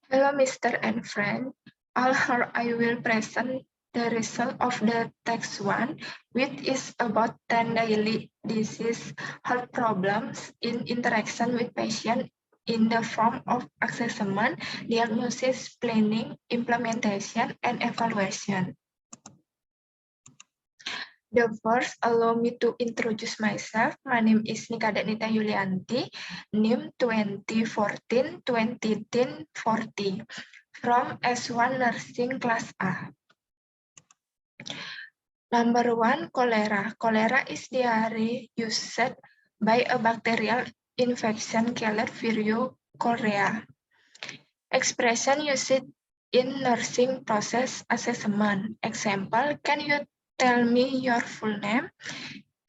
Hello, Mr. and friend. Here I will present the result of the text 1, which is about 10 daily disease health problems in interaction with patient in the form of assessment, diagnosis, planning, implementation, and evaluation. The first, allow me to introduce myself. My name is Nika Danita Yulianti, NIM 2014-2010-40, from S1 Nursing Class A. Number 1, cholera. Cholera is diarrhea used by a bacterial infection called Vibrio chorea. Expression used in nursing process assessment. Example, can you tell me your full name?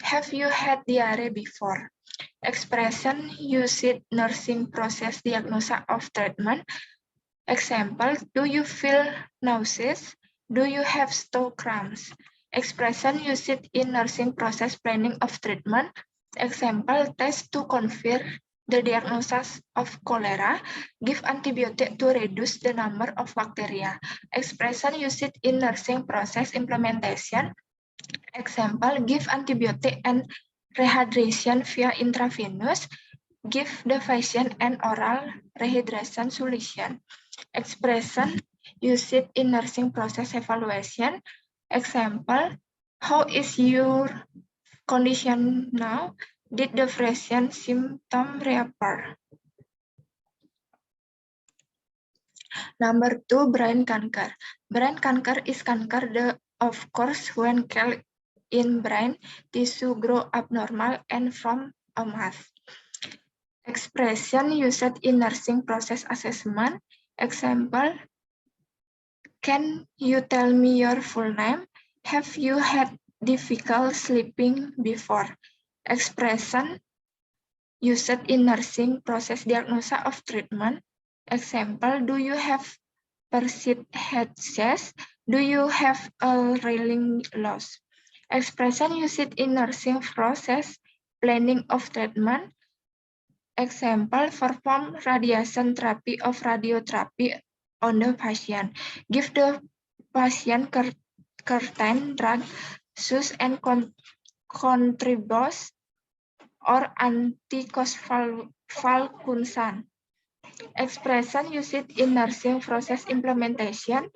Have you had diarrhea before? Expression used nursing process diagnosis of treatment. Example, do you feel nauseous? Do you have stomach cramps? Expression used in nursing process planning of treatment. Example, test to confirm the diagnosis of cholera. Give antibiotic to reduce the number of bacteria. Expression used in nursing process implementation. Example, give antibiotic and rehydration via intravenous. Give the patient an oral rehydration solution. Expression used in nursing process evaluation. Example, how is your condition now? Did the patient symptom reappear? Number 2, brain cancer. Brain cancer is cancer that occurs when cells in brain tissue grow abnormal and form a mass. Expression used in nursing process assessment. Example, can you tell me your full name? Have you had difficult sleeping before? Expression used in nursing process diagnosis of treatment. Example, do you have perceived headaches? Do you have a hearing loss? Expression used in nursing process planning of treatment. Example, perform radiation therapy of radiotherapy on the patient. Give the patient certain drug, sus and contribos or anticonvulsant. Expression used in nursing process implementation.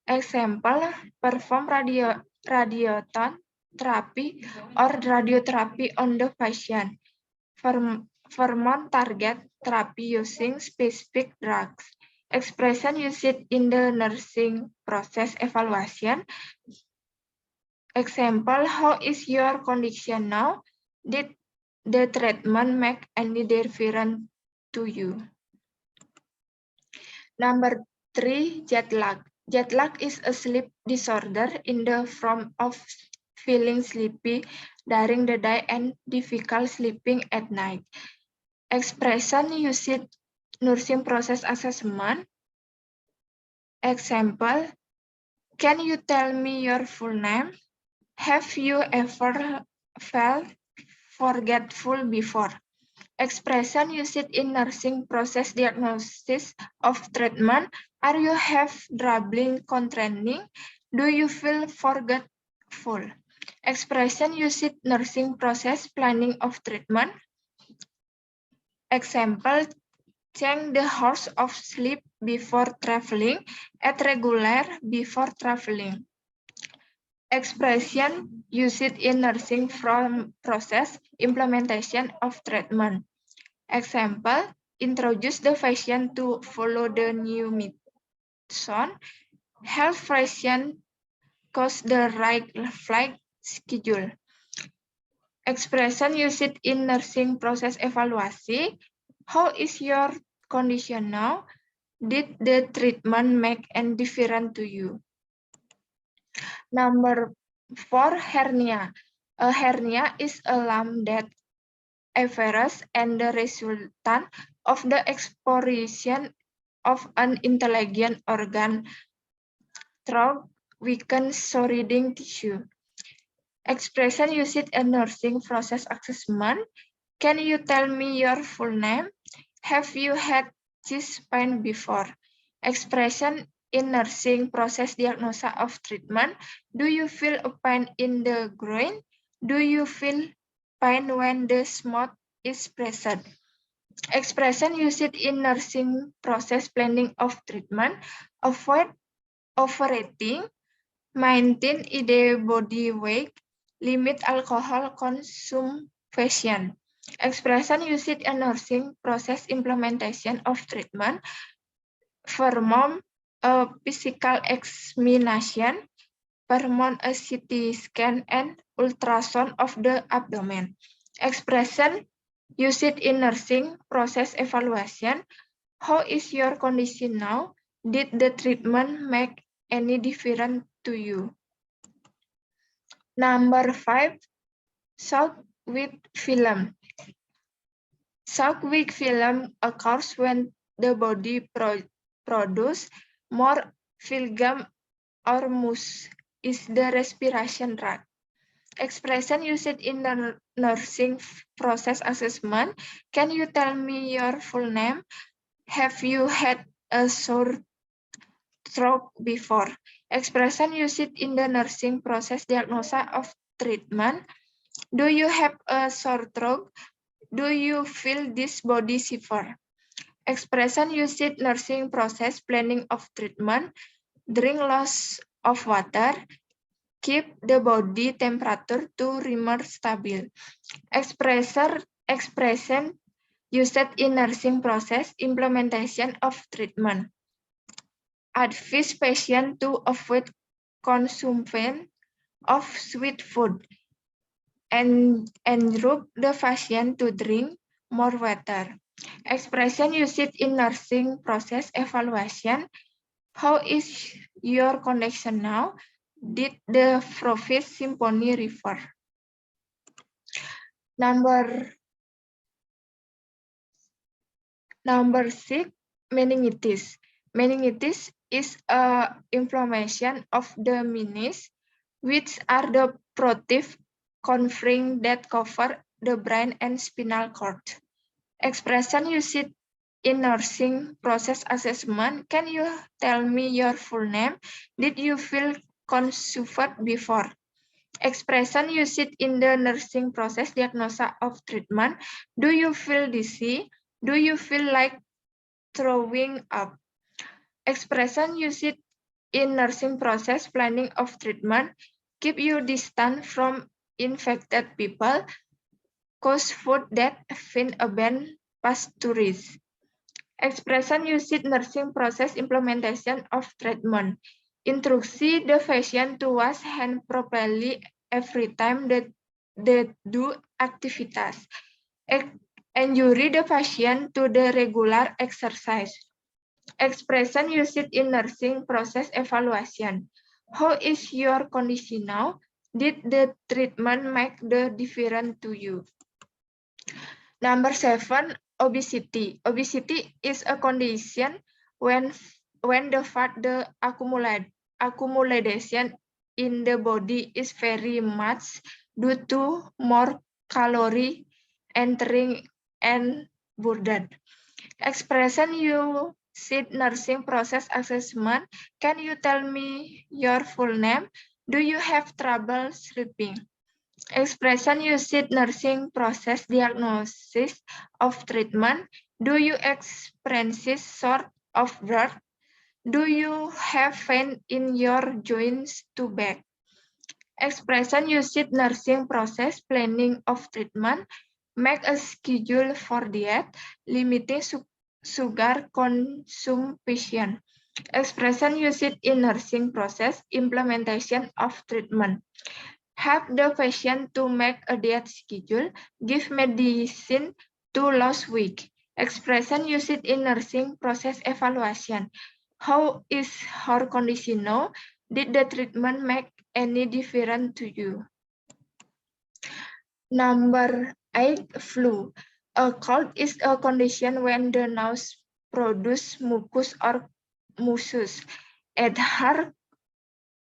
Example, perform radiation therapy or radiotherapy on the patient. Perform target therapy using specific drugs. Expression used in the nursing process evaluation. Example, how is your condition now? Did the treatment make any difference to you? Number 3, jet lag. Jet lag is a sleep disorder in the form of feeling sleepy during the day and difficult sleeping at night. Expression used nursing process assessment. Example, can you tell me your full name? Have you ever felt forgetful before? Expression used in nursing process diagnosis of treatment. Are you have trouble concentrating? Do you feel forgetful? Expression used nursing process planning of treatment. Example, change the hours of sleep before traveling, at regular before traveling. Expression used in nursing process implementation of treatment. Example, introduce the patient to follow the new medicine. Help patient cause the right flight schedule. Expression used in nursing process evaluation. How is your condition now? Did the treatment make any difference to you? Number 4, hernia. A hernia is a lump that appears and the resultant of the exposition of an intelligent organ through weakened surrounding tissue. Expression used in nursing process assessment. Can you tell me your full name? Have you had chest pain before? Expression in nursing process diagnosis of treatment. Do you feel a pain in the groin? Do you feel pain when the smooth is pressed? Expression used in nursing process planning of treatment. Avoid overeating. Maintain ideal body weight. Limit alcohol consumption. Expression used in nursing process implementation of treatment. Perform a physical examination. Perform a CT scan and ultrasound of the abdomen. Expression used in nursing process evaluation. How is your condition now? Did the treatment make any difference to you? Number 5, shock with film. Shock with film occurs when the body produces more phlegm or mucus is the respiration rate. Expression used in the nursing process assessment. Can you tell me your full name? Have you had a sore throat before? Expression used in the nursing process diagnosis of treatment. Do you have a sore throat? Do you feel this body shiver? Expression used in nursing process planning of treatment. Drink lots of water. Keep the body temperature to remain stable. Expression used in nursing process implementation of treatment. Advise patient to avoid consumption of sweet food and encourage the patient to drink more water. Expression used in nursing process evaluation. How is your condition now? Did the Prophet Symphony refer? Number 6, meningitis. Meningitis is a inflammation of the meninges, which are the protective covering that cover the brain and spinal cord. Expression used in nursing process assessment. Can you tell me your full name? Did you feel consumed before? Expression used in the nursing process diagnosis of treatment. Do you feel dizzy? Do you feel like throwing up? Expression used in nursing process planning of treatment. Keep you distant from infected people. Cause food that fin been pasteurized. Expression used in nursing process implementation of treatment. Instruksi the patient to wash hand properly every time that they do activities. Encourage the patient to the regular exercise. Expression used in nursing process evaluation. How is your condition now? Did the treatment make the difference to you? Number 7, obesity. Obesity is a condition when the fat the accumulation in the body is very much due to more calorie entering and burden. Expression you see nursing process assessment. Can you tell me your full name? Do you have trouble sleeping? Expression used nursing process diagnosis of treatment. Do you experience sort of breath? Do you have pain in your joints to back? Expression used nursing process planning of treatment. Make a schedule for diet, limiting sugar consumption. Expression used in nursing process implementation of treatment. Help the patient to make a diet schedule. Give medicine to lose weight. Expression used in nursing process evaluation. How is her condition now? Did the treatment make any difference to you? Number 8, flu. A cold is a condition when the nose produces mucus or mucus, either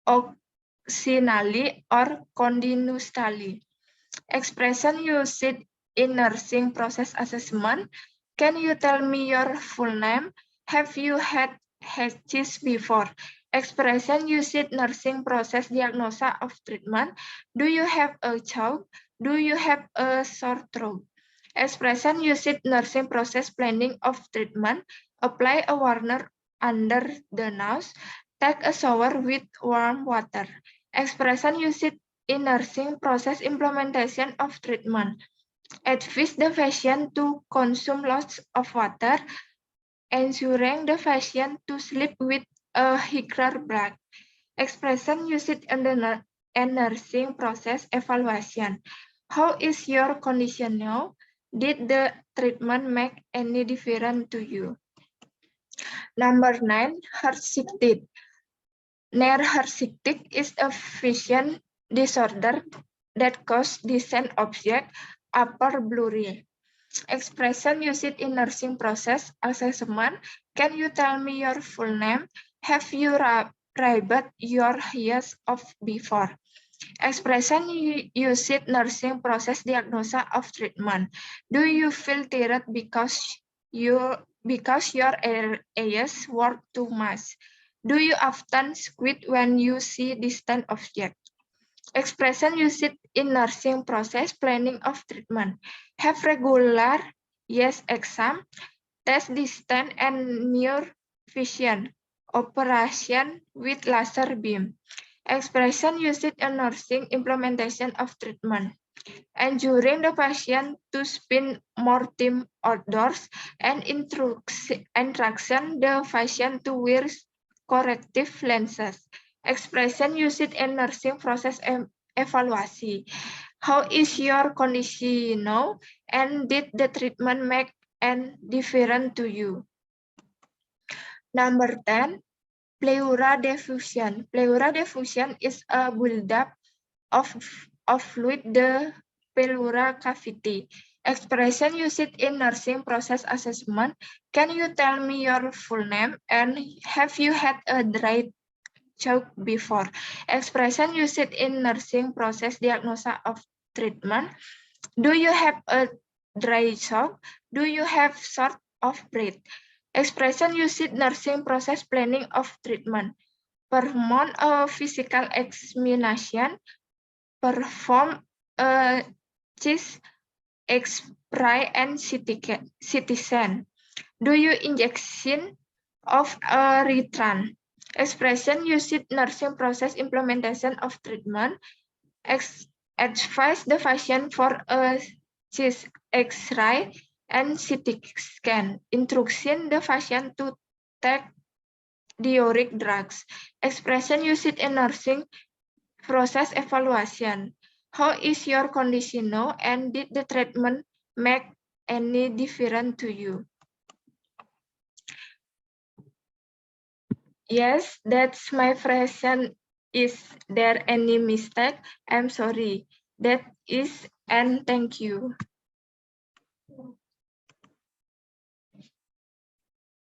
occasionally or continuously. Expression used in nursing process assessment. Can you tell me your full name? Have you had HCIS before. Expression used nursing process diagnosis of treatment. Do you have a choke? Do you have a sore throat? Expression used nursing process planning of treatment. Apply a warmer under the nose. Take a shower with warm water. Expression used in nursing process implementation of treatment. Advise the patient to consume lots of water, ensuring the patient to sleep with a thicker blanket. Expression used in the nursing process evaluation. How is your condition now? Did the treatment make any difference to you? Number 9, Hirschsprung. Hirschsprung is a vision disorder that causes distant object upper blurry. Expression used in nursing process assessment. Can you tell me your full name? Have you rubbed your eyes off before? Expression used nursing process diagnosis of treatment. Do you feel tired because your eyes work too much? Do you often squint when you see distant objects? Expression used in nursing process planning of treatment. Have regular exam, test distant and near vision, operation with laser beam. Expression used in nursing implementation of treatment. Ensuring the patient to spend more time outdoors and instruction the patient to wear corrective lenses. Expression used in nursing process evaluation. How is your condition now? And did the treatment make a difference to you? Number 10, pleura diffusion. Pleura diffusion is a buildup of fluid the pleura cavity. Expression used in nursing process assessment. Can you tell me your full name and have you had a dry choke before? Expression used in nursing process diagnosis of treatment. Do you have a dry choke? Do you have short of breath? Expression used nursing process planning of treatment. Perform a physical examination. Perform a chest X-ray and CT scan. Do you injection of a Ritran? Expression used nursing process implementation of treatment. Advise the patient for a chest X-ray and CT scan. Instruction the patient to take diuretic drugs. Expression used in nursing process evaluation. How is your condition now and did the treatment make any difference to you? Yes, that's my question. Is there any mistake? I'm sorry. That is, and thank you.